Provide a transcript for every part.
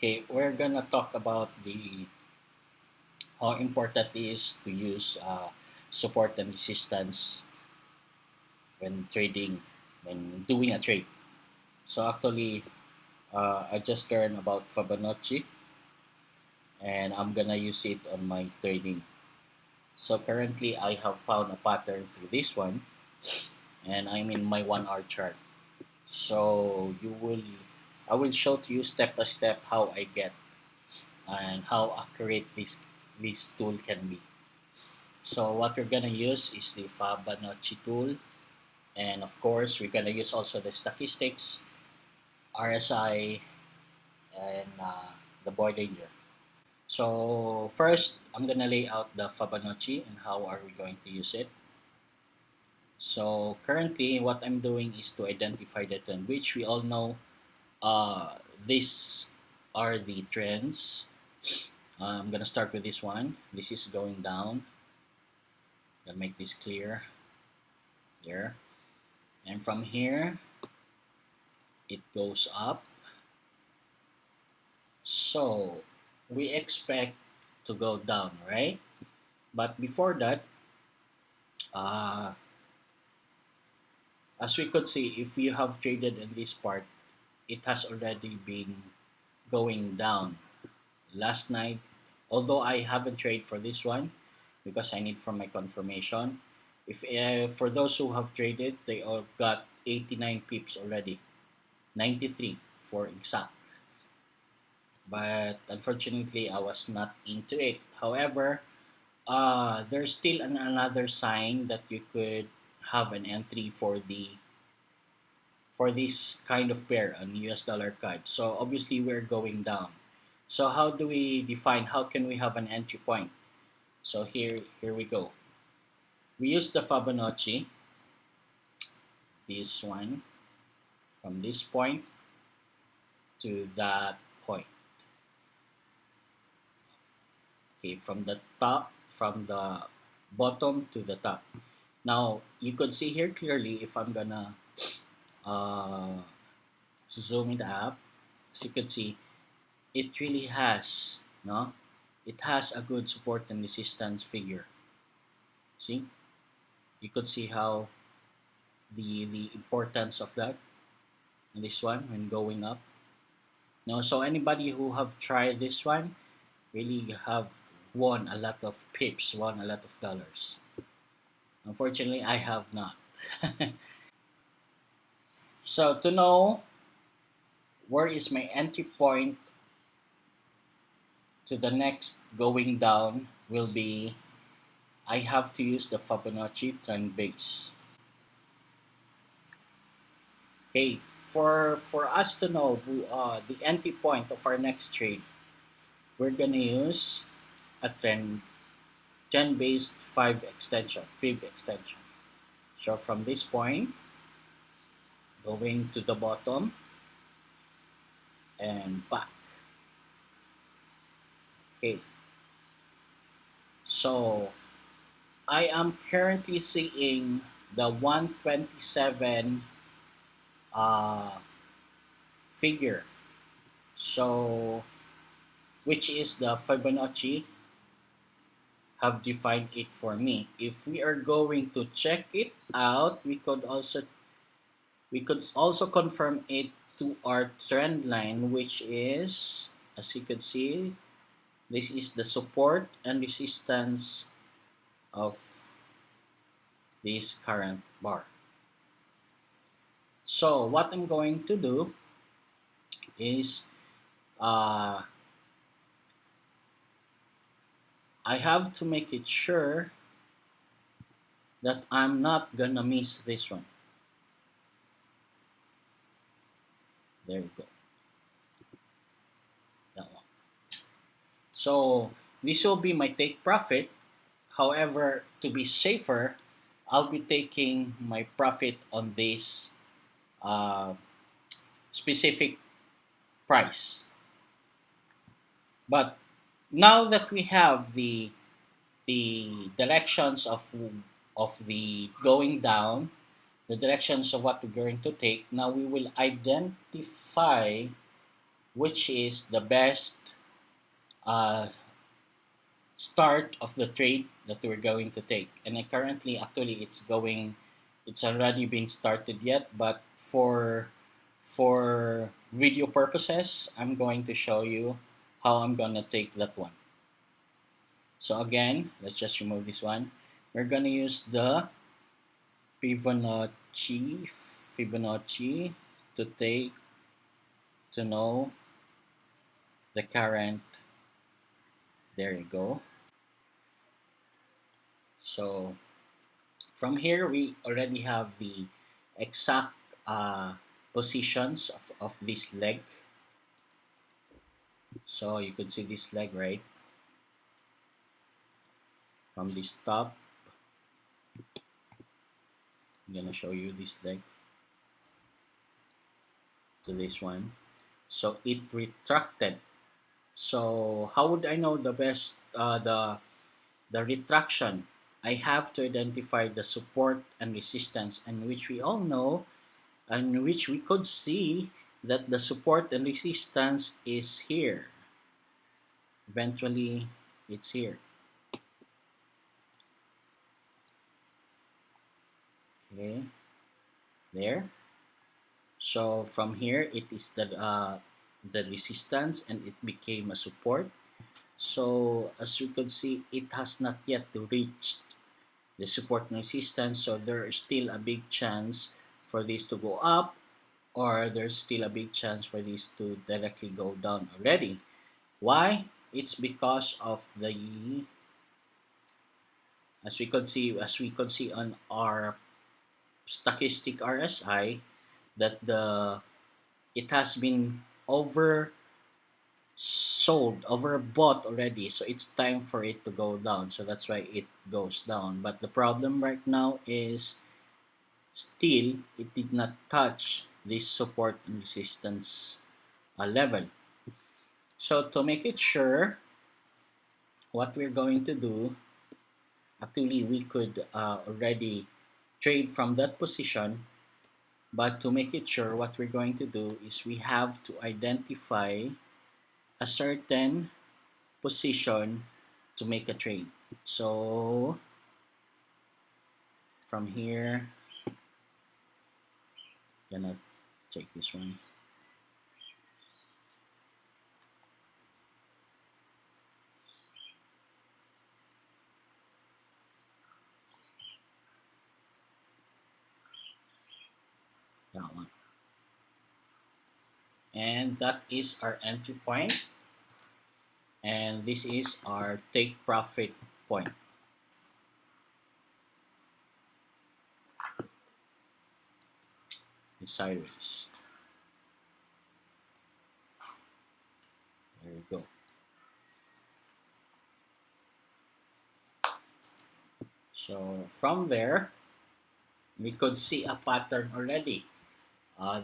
Okay, we're gonna talk about the how important it is to use support and resistance when trading, when doing a trade. So actually, I just learned about Fibonacci, and I'm gonna use it on my trading. So currently, I have found a pattern for this one, and I'm in my 1 hour chart. So I will show to you step by step how I get and how accurate this tool can be. So what we're gonna use is the Fibonacci tool, and of course we're gonna use also the statistics, RSI, and the Bollinger. So first, I'm gonna lay out the Fibonacci and how are we going to use it. So currently, what I'm doing is to identify the trend, which we all know. These are the trends. I'm gonna start with this one. This is going down. Gonna make this clear here, and from here it goes up. So we expect to go down, right? But before that, uh, as we could see, if you have traded in this part, it has already been going down last night. Although I haven't traded for this one because I need for my confirmation. If for those who have traded, they all got 89 pips already, 93 for exact. But unfortunately, I was not into it. However, there's still another sign that you could have an entry for this kind of pair on US dollar CAD. So obviously we're going down. So how do we define how can we have an entry point? So here we go. We use the Fibonacci, this one, from this point to that point. Okay, from the top, from the bottom to the top. Now you could see here clearly if I'm gonna uh, zoom it up, as you can see, it really has, no? It has a good support and resistance figure. See, you could see how the importance of that in this one when going up. No, so anybody who have tried this one really have won a lot of pips, won a lot of dollars. Unfortunately, I have not. So to know where is my entry point to the next going down will be I have to use the Fibonacci trend base. Okay, for us to know the entry point of our next trade, we're gonna use a trend based fib extension. So from this point, going to the bottom and back. Okay, so I am currently seeing the 127 uh, figure. So which is the Fibonacci have defined it for me. If we are going to check it out, we could also confirm it to our trend line, which is, as you can see, this is the support and resistance of this current bar. So what I'm going to do is uh, I have to make it sure that I'm not gonna miss this one. There you go, that one. So this will be my take profit. However, to be safer, I'll be taking my profit on this uh, specific price. But now that we have the directions of the going down, the directions of what we're going to take, now we will identify which is the best uh, start of the trade that we're going to take. And currently, actually, it's already being started yet, but for video purposes, I'm going to show you how I'm gonna take that one. So again, let's just remove this one. We're gonna use the Fibonacci Fibonacci to take to know the current. There you go. So from here, we already have the exact positions of this leg. So you could see this leg, right? From this top, I'm gonna show you this leg to this one. So it retracted. So how would I know the best the retraction? I have to identify the support and resistance, and which we all know, and which we could see that the support and resistance is here. Eventually, it's here. Okay, there. So from here, it is the resistance, and it became a support. So as you can see, it has not yet reached the support and resistance. So there is still a big chance for this to go up, or there's still a big chance for this to directly go down already. Why? It's because of the, as we could see on our stochastic RSI, that the it has been overbought already, so it's time for it to go down. So that's why it goes down. But the problem right now is still it did not touch this support and resistance level. So to make it sure, what we're going to do, actually we could already trade from that position, but to make it sure, what we're going to do is we have to identify a certain position to make a trade. So from here, gonna take this one. That one. And that is our entry point, and this is our take profit point. It's sideways. There you go. So from there, we could see a pattern already.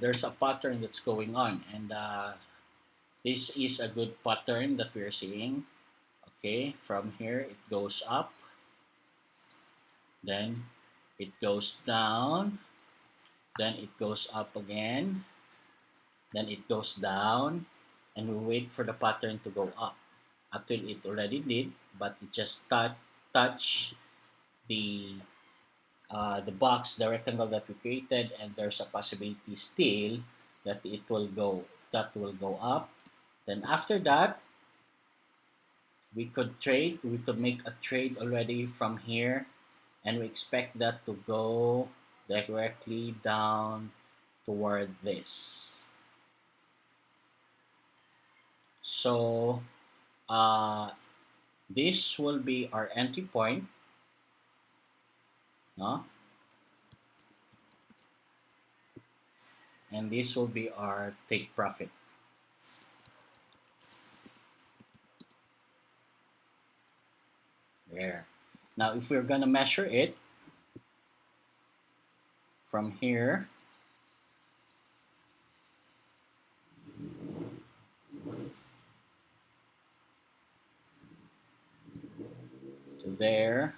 There's a pattern that's going on, and this is a good pattern that we're seeing. Okay, from here it goes up, then it goes down, then it goes up again, then it goes down, and we wait for the pattern to go up. Actually, it already did, but it just touch the the box, the rectangle that we created, and there's a possibility still that will go up. Then after that, we could make a trade already from here, and we expect that to go directly down toward this. So uh, this will be our entry point, no? And this will be our take profit. There. Now, if we're gonna measure it from here to there,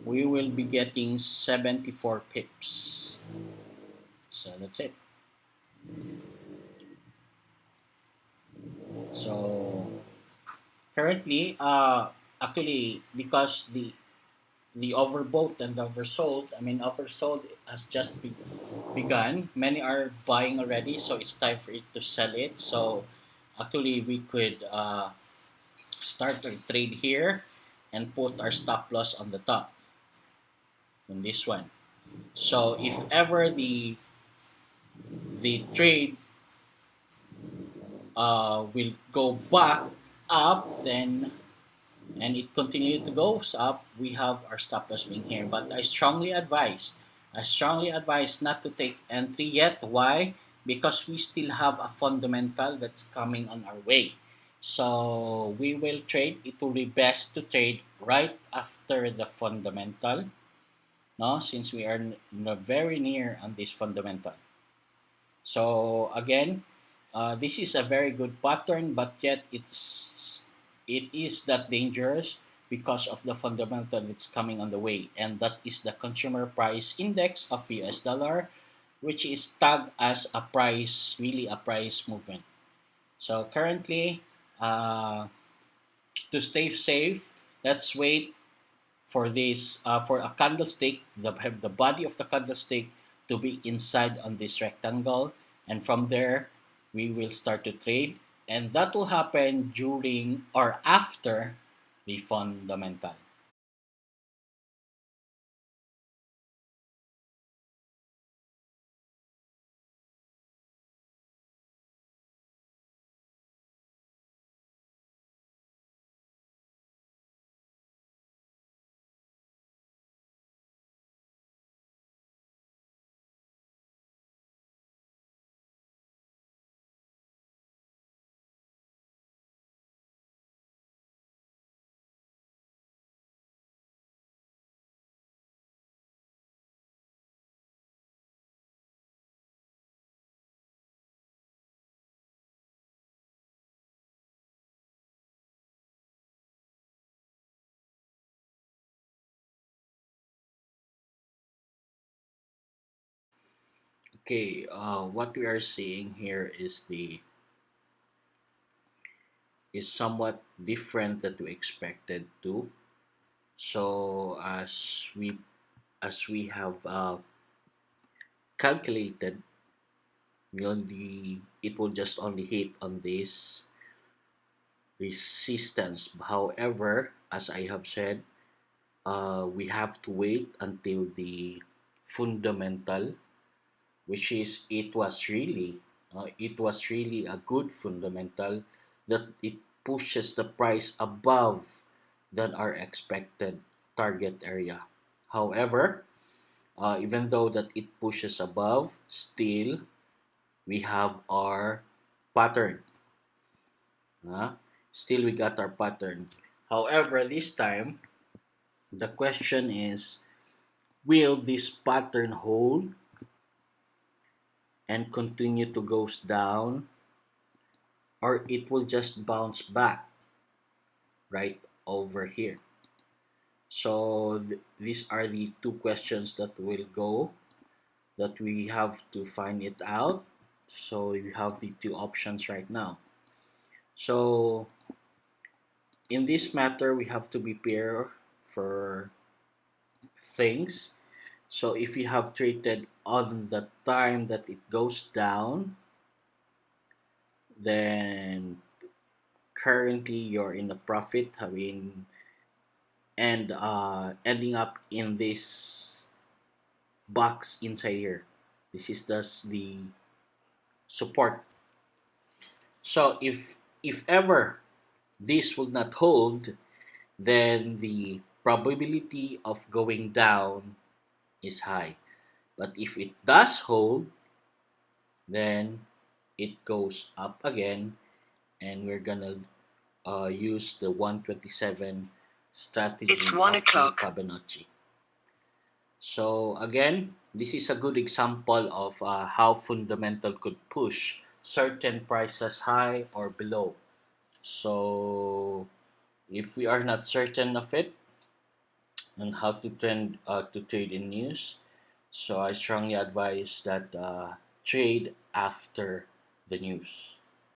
we will be getting 74 pips. So that's it. So currently, actually, because the overbought and oversold, I mean, oversold has just begun. Many are buying already, so it's time for it to sell it. So actually, we could start a trade here and put our stop loss on the top on this one. So if ever the trade will go back up, then and it continued to goes up, we have our stop loss being here. But I strongly advise not to take entry yet. Why? Because we still have a fundamental that's coming on our way. So we will trade. It will be best to trade right after the fundamental, no? Since we are very near on this fundamental. So again, this is a very good pattern, but yet it is that dangerous because of the fundamental that's coming on the way, and that is the consumer price index of US dollar, which is tagged as a price, really a price movement. So currently, uh, to stay safe, let's wait for this for a candlestick, the body of the candlestick to be inside on this rectangle, and from there we will start to trade, and that will happen during or after the fundamental. Okay, what we are seeing here is somewhat different that we expected to. So as we have calculated, it will just only hit on this resistance. However, as I have said, we have to wait until the fundamental, which is it was really a good fundamental that it pushes the price above than our expected target area. However, even though that it pushes above, still we have our pattern. Still we got our pattern. However, this time the question is, will this pattern hold and continue to goes down, or it will just bounce back right over here? So these are the two questions that will go that we have to find it out. So you have the two options right now. So in this matter, we have to prepare for things. So if you have traded on the time that it goes down, then currently you're in a profit, having and ending up in this box inside here. This is thus the support. So if ever this will not hold, then the probability of going down is high. But if it does hold, then it goes up again, and we're gonna use the 127 strategy It's 1 o'clock. Fibonacci. So again, this is a good example of how fundamental could push certain prices high or below. So if we are not certain of it and how to trade in news, so I strongly advise that trade after the news.